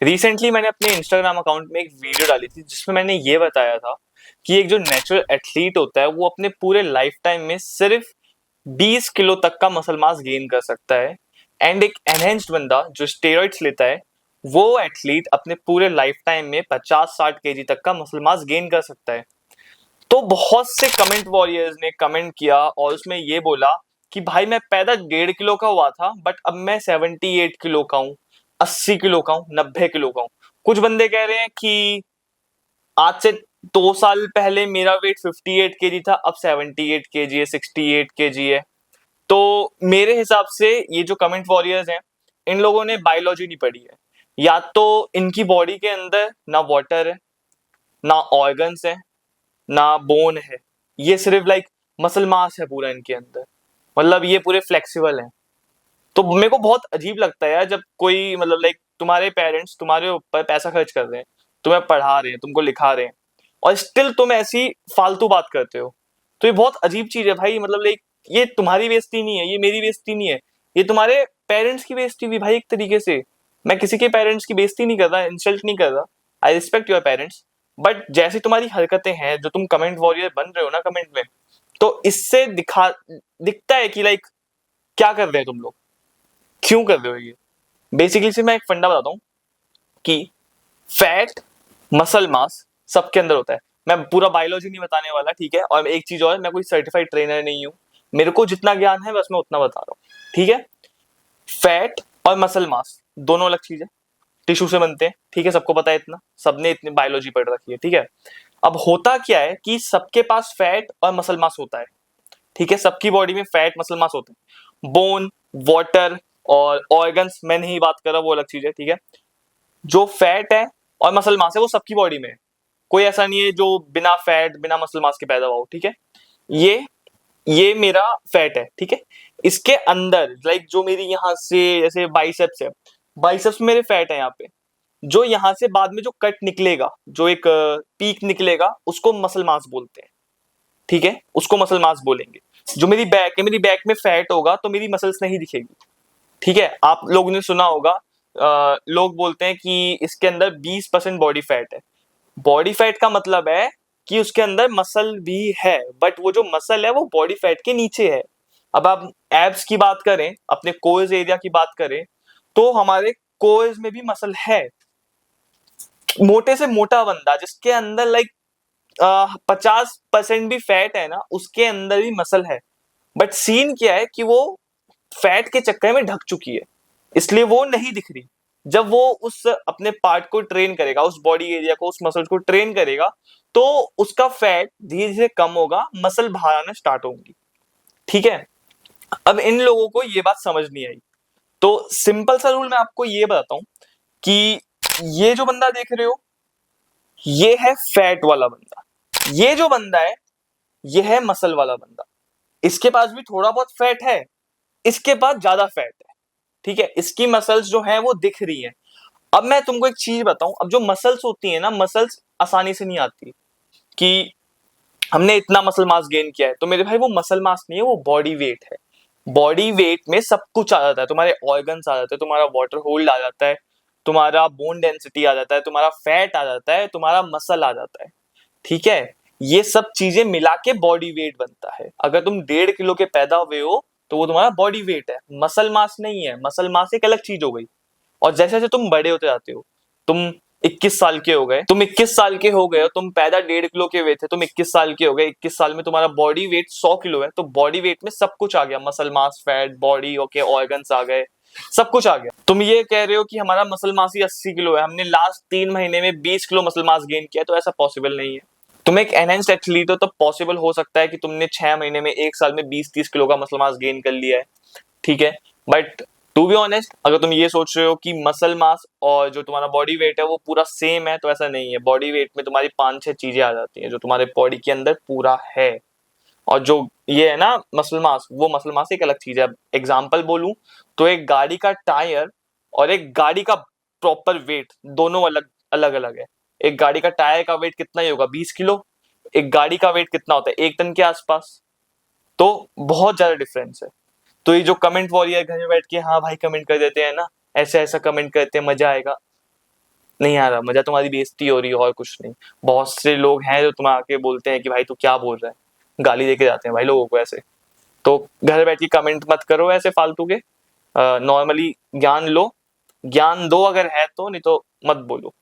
Recently मैंने अपने Instagram account में एक वीडियो डाली थी जिसमें मैंने ये बताया था कि एक जो नेचुरल एथलीट होता है वो अपने पूरे लाइफ टाइम में सिर्फ 20 किलो तक का मसल मास गेन कर सकता है। एंड एक एनहेंस्ड बंदा जो स्टेरॉइड्स लेता है वो एथलीट अपने पूरे लाइफ टाइम में 50-60 केजी तक का मसल मास गेन कर सकता है। तो बहुत से कमेंट वॉरियर्स ने कमेंट किया और उसमें ये बोला कि भाई मैं पैदा 1.5 किलो का हुआ था बट अब मैं 78 किलो का हूँ, 80 किलो का हूँ, 90 किलो का हूँ। कुछ बंदे कह रहे हैं कि आज से 2 साल पहले मेरा वेट 58 केजी था, अब 78 केजी है, 68 केजी है। तो मेरे हिसाब से ये जो कमेंट वॉरियर्स हैं इन लोगों ने बायोलॉजी नहीं पढ़ी है। या तो इनकी बॉडी के अंदर ना वाटर है, ना ऑर्गन्स है, ना बोन है। ये सिर्फ लाइक मसल मास है पूरा इनके अंदर। मतलब ये पूरे फ्लेक्सिबल हैं। तो मेरे को बहुत अजीब लगता है यार जब कोई मतलब लाइक तुम्हारे पेरेंट्स तुम्हारे ऊपर पैसा खर्च कर रहे हैं, तुम्हें पढ़ा रहे हैं, तुमको लिखा रहे हैं और स्टिल तुम ऐसी फालतू बात करते हो। तो ये बहुत अजीब चीज है भाई। मतलब लाइक ये तुम्हारी बेइज्जती नहीं है, ये मेरी बेइज्जती नहीं है, ये तुम्हारे पेरेंट्स की बेइज्जती हुई भाई एक तरीके से। मैं किसी के पेरेंट्स की बेइज्जती नहीं कर रहा, इंसल्ट नहीं कर रहा। I respect your parents. But जैसी तुम्हारी हरकतें हैं, जो तुम कमेंट वॉरियर बन रहे हो ना कमेंट में, तो इससे दिखता है कि लाइक क्या कर रहे हो तुम लोग, क्यों कर रहे हो ये। बेसिकली से मैं एक फंडा बताता हूँ कि फैट मसल मास सबके अंदर होता है। मैं पूरा बायोलॉजी नहीं बताने वाला, ठीक है। और एक चीज और, मैं कोई सर्टिफाइड ट्रेनर नहीं हूँ, मेरे को जितना ज्ञान है बस मैं उतना बता रहा हूँ, ठीक है। फैट और मसल मास दोनों अलग चीज है, टिश्यू से बनते हैं, ठीक है। सबको पता है इतना, सबने इतनी बायोलॉजी पढ़ रखी है, ठीक है। अब होता क्या है कि सबके पास फैट और मसल मास होता है, ठीक है। सबकी बॉडी में फैट मसल मास होते हैं। बोन, वाटर और ऑर्गन्स मैं नहीं बात कर रहा, वो अलग चीज है, ठीक है। जो फैट है और मसल मास है वो सबकी बॉडी में है। कोई ऐसा नहीं है जो बिना फैट बिना मसल मास के पैदा हुआ हो, ठीक है। ये ये मेरा फैट है, ठीक है। इसके अंदर लाइक जो मेरी यहाँ से जैसे बाइसेप्स है, बाइसेप्स में मेरे फैट है यहाँ पे। जो यहाँ से बाद में जो कट निकलेगा, जो एक पीक निकलेगा, उसको मसल मास बोलते हैं, ठीक है। उसको मसल मास बोलेंगे। जो मेरी बैक है, मेरी बैक में फैट होगा तो मेरी मसल्स नहीं दिखेगी, ठीक है। आप लोगों ने सुना होगा लोग बोलते हैं कि इसके अंदर 20% बॉडी फैट है। बॉडी फैट का मतलब है कि उसके अंदर मसल भी है, बट वो जो मसल है वो बॉडी फैट के नीचे है। अब आप एब्स की बात करें, अपने कोर्स एरिया की बात करें, तो हमारे कोर्स में भी मसल है। मोटे से मोटा बंदा जिसके अंदर लाइक 50% भी फैट है ना, उसके अंदर भी मसल है। बट सीन क्या है कि वो फैट के चक्कर में ढक चुकी है, इसलिए वो नहीं दिख रही। जब वो उस अपने पार्ट को ट्रेन करेगा, उस बॉडी एरिया को, उस मसल को ट्रेन करेगा, तो उसका फैट धीरे धीरे कम होगा, मसल बाहर आना स्टार्ट होंगी, ठीक है। अब इन लोगों को ये बात समझ नहीं आई। तो सिंपल सा रूल मैं आपको ये बताता हूं कि ये जो बंदा देख रहे हो, ये है फैट वाला बंदा। ये जो बंदा है, ये है मसल वाला बंदा। इसके पास भी थोड़ा बहुत फैट है, इसके पास ज्यादा फैट है, ठीक है। इसकी मसल्स जो है वो दिख रही है। अब मैं तुमको एक चीज बताऊं, अब जो मसल्स होती है ना, मसल्स आसानी से नहीं आती कि हमने इतना मसल मास गेन किया है। तो मेरे भाई वो मसल मास नहीं है, वो बॉडी वेट है। बॉडी वेट में सब कुछ आ जाता है, तुम्हारे ऑर्गन्स आ जाते हैं, तुम्हारा वाटर होल्ड आ जाता है, तुम्हारा बोन डेंसिटी आ जाता है, तुम्हारा फैट आ जाता है, तुम्हारा मसल आ जाता है, ठीक है। ये सब चीजें मिला के बॉडी वेट बनता है। अगर तुम 1.5 किलो के पैदा हुए हो तो वो तुम्हारा बॉडी वेट है, मसल मास नहीं है। मसल मास एक अलग चीज हो गई। और जैसे जैसे तुम बड़े होते जाते हो, तुम 21 साल के हो गए, तुम 21 साल के हो गए हो, तुम पैदा 1.5 किलो के हुए थे, तुम 21 साल के हो गए, 21 साल में तुम्हारा बॉडी वेट 100 किलो है। तो बॉडी वेट में सब कुछ आ गया, muscle mass, fat, body, okay, organs आ गए, सब कुछ आ गया। तुम ये कह रहे हो कि हमारा मसल मास ही 80 किलो है, हमने लास्ट 3 महीने में 20 किलो मसल मास गेन किया, तो ऐसा पॉसिबल नहीं है। तुम एक एनहेंस्ड एथलीट हो तो पॉसिबल हो सकता है कि तुमने 6 महीने में, 1 साल में 20-30 किलो का मसल मास गेन कर लिया है, ठीक है। बट टू बी ऑनेस्ट, अगर तुम ये सोच रहे हो कि मसल मास और जो तुम्हारा बॉडी वेट है वो पूरा सेम है, तो ऐसा नहीं है। बॉडी वेट में तुम्हारी 5-6 चीजें आ जाती हैं जो तुम्हारे बॉडी के अंदर पूरा है। और जो ये है ना मसल मास, वो मसल मास एक अलग चीज है। एग्जाम्पल बोलूं तो एक गाड़ी का टायर और एक गाड़ी का प्रॉपर वेट दोनों अलग अलग अलग है। एक गाड़ी का टायर का वेट कितना ही होगा, 20 किलो। एक गाड़ी का वेट कितना होता है, 1 टन के आसपास। तो बहुत ज्यादा डिफरेंस है। तो ये जो कमेंट वॉरियर घर में बैठ के हाँ भाई कमेंट कर देते हैं ना, ऐसा ऐसा कमेंट करते हैं, मजा आएगा। नहीं आ रहा मजा, तुम्हारी बेइज्जती हो रही है और कुछ नहीं। बहुत से लोग हैं जो तुम्हें आके बोलते हैं कि भाई तू क्या बोल रहा है, गाली देके जाते हैं भाई लोगों को ऐसे। तो घर बैठ के कमेंट मत करो ऐसे फालतू के, नॉर्मली ज्ञान लो, ज्ञान दो अगर है तो, नहीं तो मत बोलो।